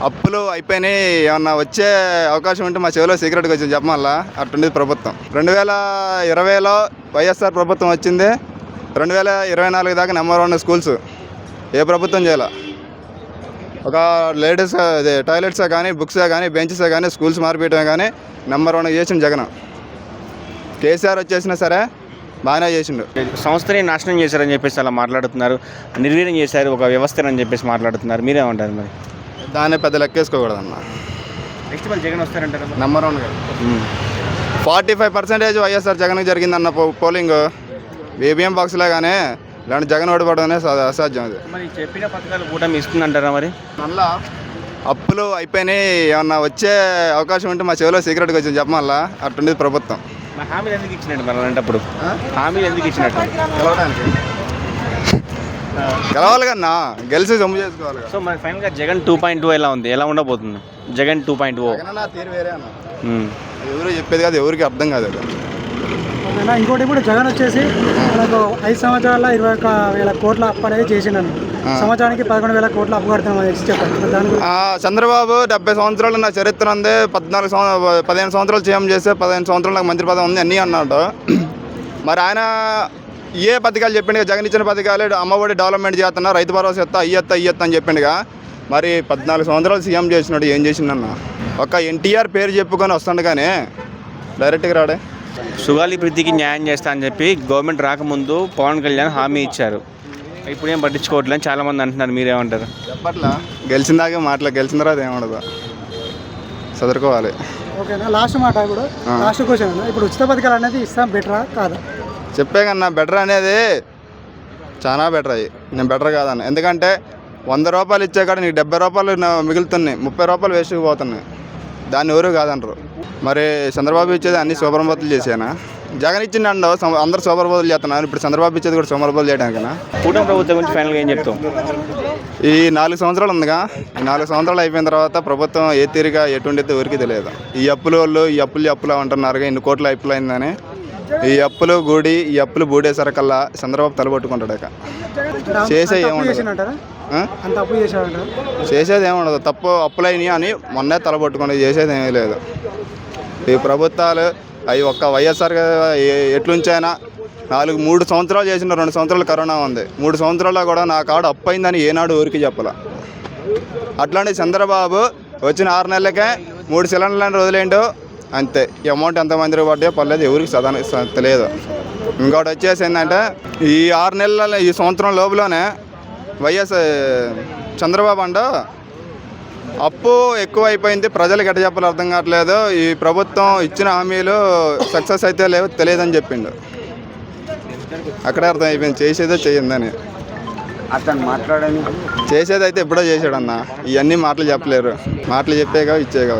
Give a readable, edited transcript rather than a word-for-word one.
అప్పులు అయిపోయినాయి, ఏమన్నా వచ్చే అవకాశం ఉంటే మా చెవిలో సీక్రెట్గా వచ్చింది చెప్పమల్లా. అట్టుండేది ప్రభుత్వం. 2020లో వైఎస్ఆర్ ప్రభుత్వం వచ్చింది. 2024 దాకా నెంబర్ 1 స్కూల్స్ ఏ ప్రభుత్వం చేయాల. ఒక లేడీస్ అదే టాయిలెట్సే కానీ, బుక్సే కానీ, బెంచెసే కానీ, స్కూల్స్ మార్పియటమే కానీ నెంబర్ 1 చేసిండు జగన్. కేసీఆర్ వచ్చేసినా సరే బాగానే చేసిండు. సంస్థని నాశనం చేశారని చెప్పేసి అలా మాట్లాడుతున్నారు, నిర్వీర్యం చేశారు ఒక వ్యవస్థని చెప్పేసి మాట్లాడుతున్నారు. మీరేమంటారు మరి? దాన్ని పెద్ద లెక్కేసుకోకూడదన్న. నెక్స్ట్ మళ్ళీ జగన్ వస్తారంటారు నెంబర్ 1గా 45% వైఎస్ఆర్ జగన్కి జరిగిందన్న పోలింగ్. ఈవీఎం బాక్స్లే కానీ ఇలాంటి జగన్ ఓడిపోవడం అనేది అసాధ్యం. అది మరి చెప్పిన పథకాలు కూటమి ఇస్తుందంటారా మరి? మళ్ళా అప్పులు అయిపోయినాయి, ఏమన్నా వచ్చే అవకాశం ఉంటే మా చెవిలో సీక్రెట్గా వచ్చింది చెప్పమల్లా. అట్టుండేది ప్రభుత్వం. హామీలు ఎందుకు ఇచ్చినట్టు మరి అలాంటప్పుడు? హామీలు ఎందుకు ఇచ్చినట్టు? గెలవడానికి గెలవాలి కన్నా, గెలిచి సొమ్ము చేసుకోవాలి. సో మరి ఫైనల్గా జగన్ 2.0 ఎలా ఉంది, ఎలా ఉండబోతుంది జగన్ 2.0? తీరు వేరే అన్న, ఎవరు చెప్పేది కాదు, ఎవరికి అర్థం కాదు. ఇంకోటి ఇప్పుడు జగన్ వచ్చేసి మనకు 5 సంవత్సరాల 21,000 కోట్ల అప్పు అనేది చేసిండను. సంవత్సరానికి 11,000 కోట్ల అప్పు కడుతున్నాం చెప్పండి. చంద్రబాబు 70 సంవత్సరాలు నా చరిత్ర ఉంది, 15 సంవత్సరాలు సీఎం చేస్తే 15 సంవత్సరాలు నాకు మంత్రి పదవి ఉంది అన్నీ అన్నాడు. మరి ఆయన ఏ పథకాలు చెప్పిండు? జగన్ ఇచ్చిన పథకాలు అమ్మఒడి డెవలప్మెంట్ చేస్తున్నా, రైతు భరోసా ఇస్తా, అయ్యత్తా అని చెప్పిండుగా. మరి 14 సంవత్సరాలు సీఎం చేసినాడు, ఏం చేసిండన్న? ఒక ఎన్టీఆర్ పేరు చెప్పుకొని వస్తుండు కానీ డైరెక్ట్గా రాడే. సుగాలి ప్రీతికి న్యాయం చేస్తా అని చెప్పి గవర్నమెంట్ రాకముందు పవన్ కళ్యాణ్ హామీ ఇచ్చారు. ఇప్పుడు ఏం పట్టించుకోవట్లేదు చాలామంది అంటున్నారు. మీరేమంటారు? చెప్పట్లా, గెలిచిన దాకా మాటలు, గెలిచిన తర్వాత ఏముండదు, చదువుకోవాలి. ఓకేనా, లాస్ట్ మాట కూడా లాస్ట్ క్వశ్చన్. ఇప్పుడు ఉచిత పథకాలు అనేది ఇస్తాం, బెటరా కాదా? చెప్పే కన్నా బెటర్ అనేది చాలా బెటర్. అయ్యి నేను బెటర్ కాదన్న. ఎందుకంటే 100 రూపాయలు ఇచ్చే కాడ నీకు 70 రూపాయలు మిగులుతున్నాయి, 30 రూపాయలు వేస్ట్కి పోతున్నాయి. దాన్ని ఎవరు కాదనరు. మరి చంద్రబాబు ఇచ్చేది అన్ని సూపర్బోతులు చేసానా? జగన్ ఇచ్చిండు అందరు సూపర్బోతులు చేస్తున్నారు. ఇప్పుడు చంద్రబాబు ఇచ్చేది కూడా సూపర్బోతులు చేయడానికనా? కూటమి ప్రభుత్వం గురించి ఫైనల్గా ఏం చెప్తాం? ఈ 4 సంవత్సరాలు ఉందిగా, ఈ 4 సంవత్సరాలు అయిపోయిన తర్వాత ప్రభుత్వం ఏ తీరుగా ఎటుండితే ఎవరికి తెలియదు. ఈ అప్పుల వాళ్ళు ఈ అప్పులు అంటున్నారుగా, ఇన్ని కోట్ల అప్పులు అయిందని. ఈ అప్పులు గూడి ఈ అప్పులు బూడేసరికల్లా చంద్రబాబు తలబట్టుకుంటాడు. చేసేది ఏముండదు, చేసేది ఏముండదు. తప్పు అప్పులైనవి అని మొన్నే తలబట్టుకుని చేసేది ఏమీ లేదు. ఈ ప్రభుత్వాలు అవి ఒక్క వైఎస్ఆర్ ఎట్లుంచైనా 3 సంవత్సరాలు చేసిన, 2 సంవత్సరాలు కరోనా ఉంది. 3 సంవత్సరాల్లో కూడా నా కాడ అప్పు అయిందని ఏనాడు ఊరికి చెప్పాల. అట్లాంటి చంద్రబాబు వచ్చిన 6 నెలలకే 3 సిలిండర్లను వదిలేండు అంతే. ఈ అమౌంట్ ఎంతమంది పడ్డాయో పర్లేదు, ఎవరికి తెలియదు. ఇంకోటి వచ్చేసి ఏంటంటే ఈ 6 నెలల ఈ సంవత్సరం లోపలనే చంద్రబాబు అంట అప్పు ఎక్కువ అయిపోయింది, ప్రజలకు ఎట్ట చెప్పాలో అర్థం కావట్లేదు, ఈ ప్రభుత్వం ఇచ్చిన హామీలు సక్సెస్ అయితే లేవు తెలియదని చెప్పిండు. అక్కడే అర్థం అయిపోయింది చేసేదే చేయిందని. అతను మాట్లాడని చేసేదైతే ఎప్పుడో చేశాడన్న. ఇవన్నీ మాటలు చెప్పలేరు, మాటలు చెప్పేగా ఇచ్చేగా.